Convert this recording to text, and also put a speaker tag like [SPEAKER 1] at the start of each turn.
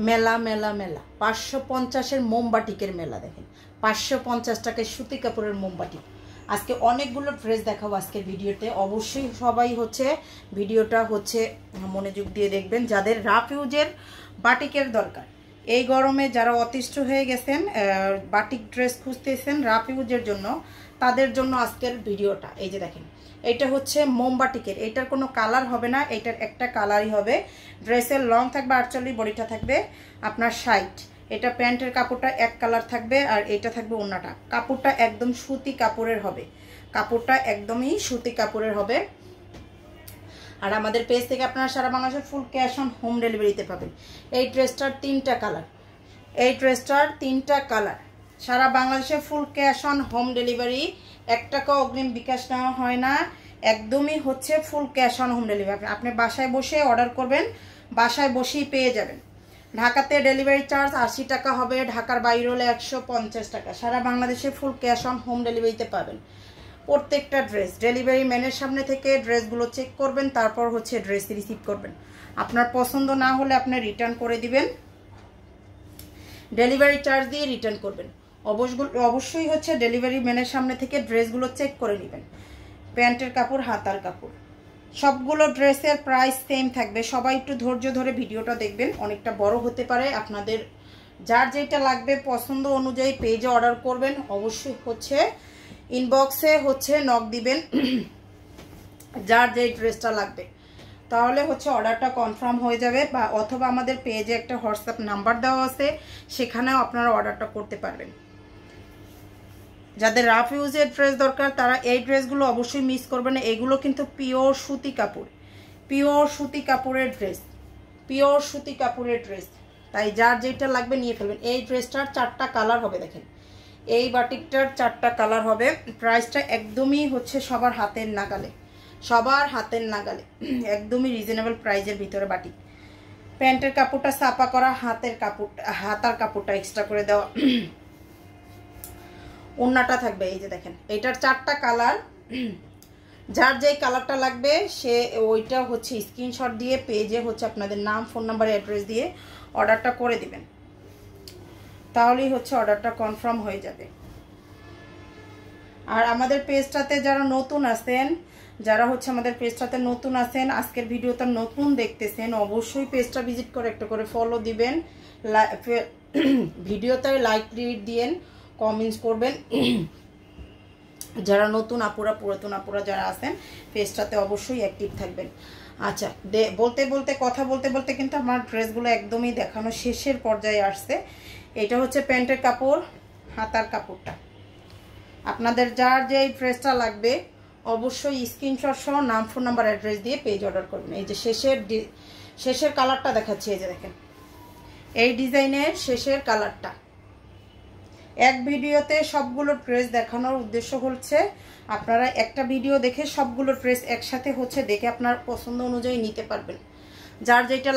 [SPEAKER 1] মেলা মেলা মেলা 550-এর মোমবাটিকের মেলা। দেখেন 550 টাকায় সুতি কাপড়ের মোমবাটিক। আজকে অনেকগুলো ড্রেস দেখাবো আজকের ভিডিওতে। অবশ্যই সবাই হচ্ছে ভিডিওটা হচ্ছে মনোযোগ দিয়ে দেখবেন। যাদের রাফ ইউজের বাটিকের দরকার, এই গরমে যারা অতিষ্ঠ হয়ে গেছেন, বাটিক ড্রেস খুঁজতেছেন রাফ ইউজের জন্য, তাদের জন্য আজকের ভিডিওটা। এই যে দেখেন, এটা হচ্ছে মোমবাটিকের। এটার কোনো কালার হবে না, এটার একটা কালারই হবে। ড্রেসের লং থাকবে 48, বডিটা থাকবে আপনার 60। এটা প্যান্টের কাপড়টা এক কালার থাকবে, আর এটা থাকবে ওড়নাটা। কাপড়টা একদম সুতি কাপড়ের হবে, কাপড়টা একদমই সুতি কাপড়ের হবে। আর আমাদের পেজ থেকে আপনারা সারা বাংলাদেশে ফুল ক্যাশ অন হোম ডেলিভারিতে পাবেন। এই ড্রেসটার 3টা কালার, এই ড্রেসটার 3টা কালার। সারা বাংলাদেশে full cash on home delivery, 1 টাকা অগ্রিম বিকাশ নেওয়া হয় না, একদমই হচ্ছে full cash on home delivery. আপনি বাসায় বসে অর্ডার করবেন, বাসায় বসেই পেয়ে যাবেন। ঢাকাতে ডেলিভারি চার্জ 80 টাকা হবে, ঢাকার বাইরে হলে 150 টাকা। সারা বাংলাদেশে ফুল ক্যাশ অন হোম ডেলিভারিতে পাবেন। প্রত্যেকটা ড্রেস ডেলিভারি ম্যানের সামনে থেকে ড্রেসগুলো চেক করবেন, তারপর হচ্ছে ড্রেস রিসিভ করবেন। আপনার পছন্দ না হলে আপনি রিটার্ন করে দিবেন, ডেলিভারি চার্জ দিয়ে রিটার্ন করবেন। অবশ্যই হচ্ছে ডেলিভারি ম্যানের সামনে থেকে ড্রেসগুলো চেক করে নেবেন। প্যান্টের কাপড়, হাতার কাপড়, সবগুলো ড্রেসের প্রাইস সেম থাকবে। সবাই একটু ধৈর্য ধরে ভিডিওটা দেখবেন, অনেকটা বড় হতে পারে। আপনাদের যার যেটা লাগবে পছন্দ অনুযায়ী পেজে অর্ডার করবেন। অবশ্যই হচ্ছে ইনবক্সে হচ্ছে নক দিবেন যার যেই ড্রেসটা লাগবে, তাহলে হচ্ছে অর্ডারটা কনফার্ম হয়ে যাবে। বা অথবা আমাদের পেজে একটা হোয়াটসঅ্যাপ নাম্বার দেওয়া আছে, সেখানেও আপনারা অর্ডারটা করতে পারবেন। যাদের রাফ ইউজের ড্রেস দরকার তারা এই ড্রেসগুলো অবশ্যই মিস করবেন না। এগুলো কিন্তু পিওর সুতি কাপড়, পিওর সুতি কাপড়ের ড্রেস, পিওর সুতি কাপড়ের ড্রেস। তাই যার যেটা লাগবে নিয়ে ফেলবেন। এই ড্রেসটার 4টা কালার হবে। দেখেন এই বাটিকটার 4টা কালার হবে। প্রাইসটা একদমই হচ্ছে সবার হাতের নাগালে, সবার হাতের নাগালে, একদমই রিজনেবল প্রাইজের ভিতরে বাটিক। প্যান্টের কাপড়টা ছাপা করা, হাতের কাপড়, হাতার কাপড়টা এক্সট্রা করে দেওয়া। ওড়নাটা থাকবে এই যে দেখেন, এটার 4টা কালার। যার যেই কালারটা লাগবে সে ওইটা হচ্ছে স্ক্রিনশট দিয়ে পেজে হচ্ছে আপনাদের নাম, ফোন নাম্বার, অ্যাড্রেস দিয়ে অর্ডারটা করে দিবেন, তাহলেই হচ্ছে অর্ডারটা কনফার্ম হয়ে যাবে। আর আমাদের পেজটাতে যারা নতুন আছেন, যারা হচ্ছে আমাদের পেজটাতে নতুন আছেন, আজকের ভিডিওটা নতুন দেখতেছেন, অবশ্যই পেজটা ভিজিট করে একটা করে ফলো দিবেন, ভিডিওতে লাইক দিয়েন, কমেন্টস করবেন। যারা নতুন আপুরা, পুরাতন আপুরা যারা আছেন পেজটাতে অবশ্যই অ্যাক্টিভ থাকবেন। আচ্ছা, বলতে বলতে কথা বলতে বলতে কিন্তু আমার ড্রেসগুলো একদমই দেখানো শেষের পর্যায়ে আসছে। এটা হচ্ছে প্যান্টের কাপড়, হাতার কাপড়টা। আপনাদের যার যে ড্রেসটা লাগবে অবশ্যই স্ক্রিনশট সহ নাম, ফোন নাম্বার, অ্যাড্রেস দিয়ে পেজ অর্ডার করবেন। এই যে শেষের কালারটা দেখাচ্ছি, এই যে দেখেন এই ডিজাইনের শেষের কালারটা। এক ভিডিওতে সবগুলো ড্রেস দেখানোর উদ্দেশ্য হচ্ছে আপনারা একটা ভিডিও দেখে সবগুলো ড্রেস একসাথে হচ্ছে দেখে আপনার পছন্দ অনুযায়ী নিতে পারবেন। যার যেটা